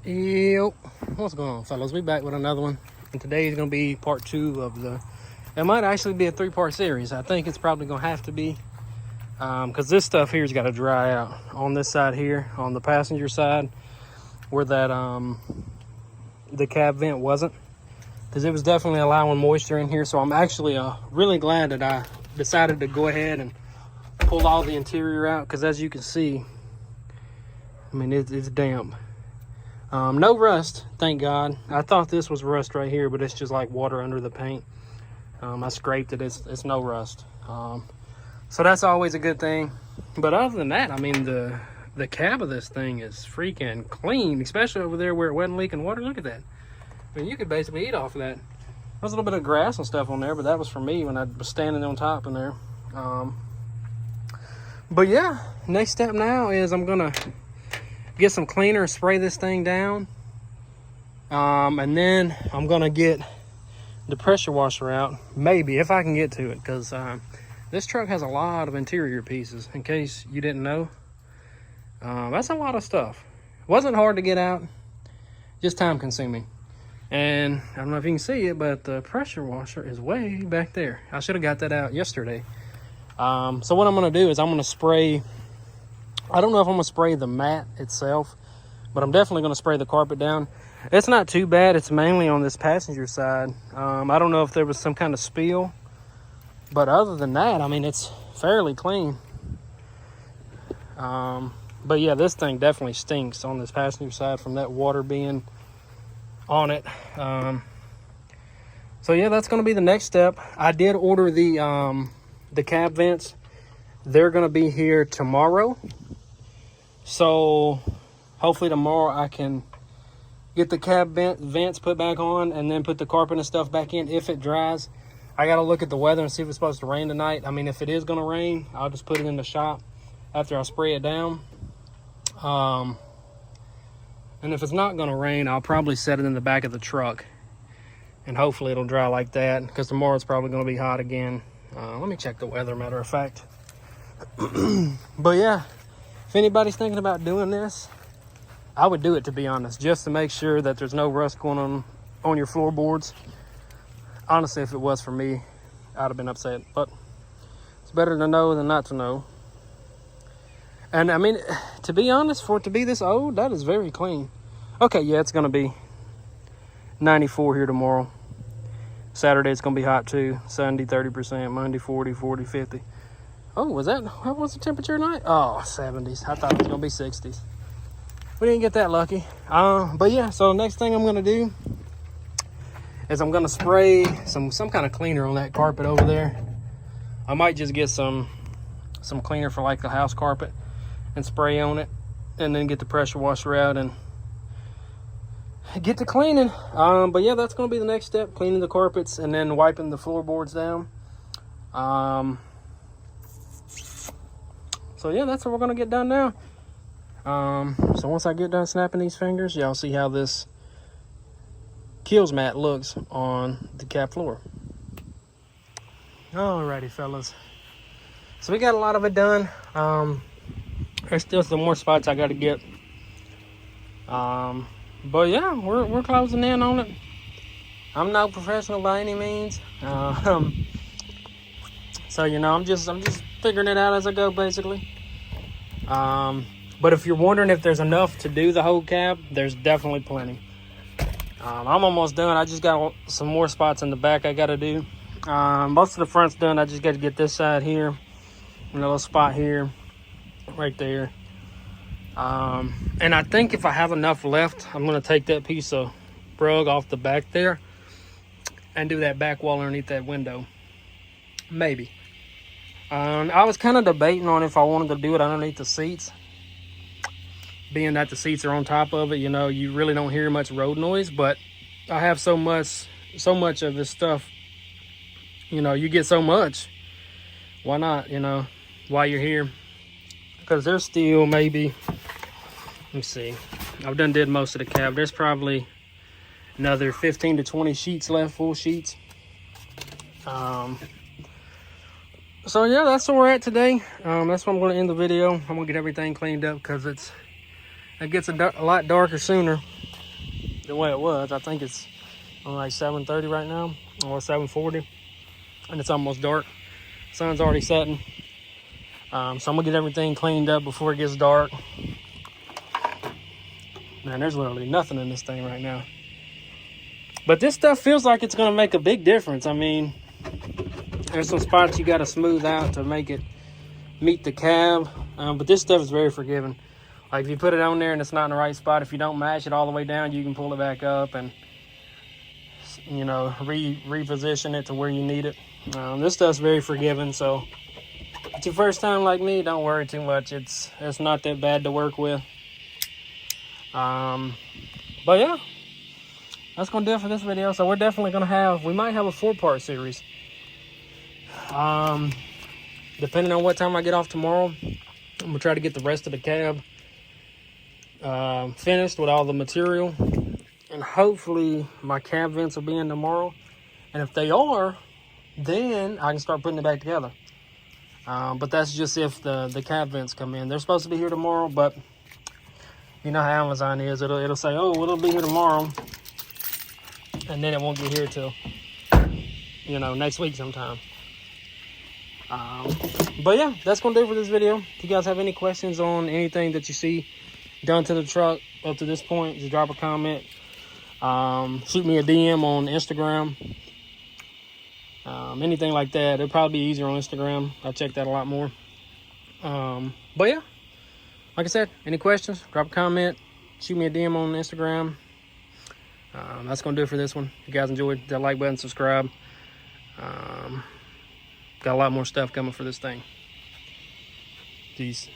Yep. What's going on, fellas? We back with another one, and today is going to be part 2 of the... It might actually be a 3-part series. I think it's probably going to have to be, because this stuff here's got to dry out. On this side here, on the passenger side, where that the cab vent wasn't, because it was definitely allowing moisture in here. So I'm actually really glad that I decided to go ahead and pull all the interior out, because as you can see, I mean, it's damp. No rust, thank God. I thought this was rust right here, but it's just like water under the paint. I scraped it, it's no rust. So that's always a good thing. But other than that, I mean, the cab of this thing is freaking clean, especially over there where it wasn't leaking water. Look at that. I mean, you could basically eat off of that. There's a little bit of grass and stuff on there, but that was for me when I was standing on top in there. But yeah, next step now is I'm gonna get some cleaner and spray this thing down. And then I'm gonna get the pressure washer out, maybe, if I can get to it, because this truck has a lot of interior pieces, in case you didn't know. That's a lot of stuff. Wasn't hard to get out, just time consuming. And I don't know if you can see it, but the pressure washer is way back there. I should have got that out yesterday. So what I'm gonna do is I'm gonna spray, I don't know if I'm gonna spray the mat itself, but I'm definitely gonna spray the carpet down. It's not too bad. It's mainly on this passenger side. I don't know if there was some kind of spill, but other than that, I mean, it's fairly clean. But yeah, this thing definitely stinks on this passenger side from that water being on it. So yeah, that's gonna be the next step. I did order the cab vents. They're gonna be here tomorrow. So hopefully tomorrow I can get the cab vents put back on and then put the carpet and stuff back in if it dries. I got to look at the weather and see if it's supposed to rain tonight. I mean, if it is going to rain, I'll just put it in the shop after I spray it down. And if it's not going to rain, I'll probably set it in the back of the truck. And hopefully it'll dry like that, because tomorrow it's probably going to be hot again. Let me check the weather, matter of fact. But yeah, if anybody's thinking about doing this, I would do it, to be honest, just to make sure that there's no rust going on your floorboards. Honestly, if it was for me, I'd have been upset, but it's better to know than not to know. And I mean, to be honest, for it to be this old, that is very clean. Okay, yeah, it's gonna be 94 here tomorrow. Saturday it's gonna be hot too. Sunday 30%, Monday 40, 40, 50. Oh, what was the temperature tonight? Oh, 70s. I thought it was gonna be 60s. We didn't get that lucky. But yeah, so the next thing I'm gonna do is I'm gonna spray some kind of cleaner on that carpet over there. I might just get some cleaner for like the house carpet and spray on it, and then get the pressure washer out and get to cleaning. But yeah, that's gonna be the next step, cleaning the carpets and then wiping the floorboards down. So yeah, that's what we're gonna get done now. So once I get done snapping these fingers, y'all see how this Kills mat looks on the cab floor. Alrighty, fellas. So we got a lot of it done. There's still some more spots I got to get. But yeah, we're closing in on it. I'm no professional by any means. So you know, I'm just figuring it out as I go, basically. But if you're wondering if there's enough to do the whole cab, there's definitely plenty. I'm almost done. I just got some more spots in the back I got to do. Most of the front's done. I just got to get this side here, and a little spot here, right there. And I think if I have enough left, I'm going to take that piece of rug off the back there and do that back wall underneath that window. Maybe. I was kind of debating on if I wanted to do it underneath the seats. Being that the seats are on top of it, you know, you really don't hear much road noise. But I have so much of this stuff, you know, you get so much. Why not, you know, while you're here? Because there's still maybe, let me see, I've did most of the cab. There's probably another 15 to 20 sheets left, full sheets. So yeah, that's where we're at today. That's where I'm going to end the video. I'm going to get everything cleaned up because it gets a lot darker sooner. the way it was. I think it's only like 7:30 right now, or 7:40, and it's almost dark. Sun's already setting. So I'm gonna get everything cleaned up before it gets dark. Man, there's literally nothing in this thing right now. But this stuff feels like it's gonna make a big difference. I mean, there's some spots you gotta smooth out to make it meet the cab. But this stuff is very forgiving. Like if you put it on there and it's not in the right spot, if you don't match it all the way down, you can pull it back up and, you know, reposition it to where you need it. This stuff's very forgiving, so if it's your first time like me, don't worry too much. It's not that bad to work with. But yeah, that's gonna do it for this video. So we're definitely gonna we might have a 4-part series. Depending on what time I get off tomorrow, I'm gonna try to get the rest of the cab finished with all the material, and hopefully my cab vents will be in tomorrow. And if they are, then I can start putting it back together. But that's just if the cab vents come in. They're supposed to be here tomorrow, but you know how Amazon is. It'll say, oh, it'll be here tomorrow, and then it won't get here till, you know, next week sometime. But yeah, that's gonna do it for this video. If you guys have any questions on anything that you see done to the truck up to this point, just drop a comment. Shoot me a DM on Instagram. Anything like that. It'll probably be easier on Instagram. I check that a lot more. But yeah, like I said, any questions, drop a comment, shoot me a DM on Instagram. That's gonna do it for this one. If you guys enjoyed, that like button, subscribe. Got a lot more stuff coming for this thing. Peace.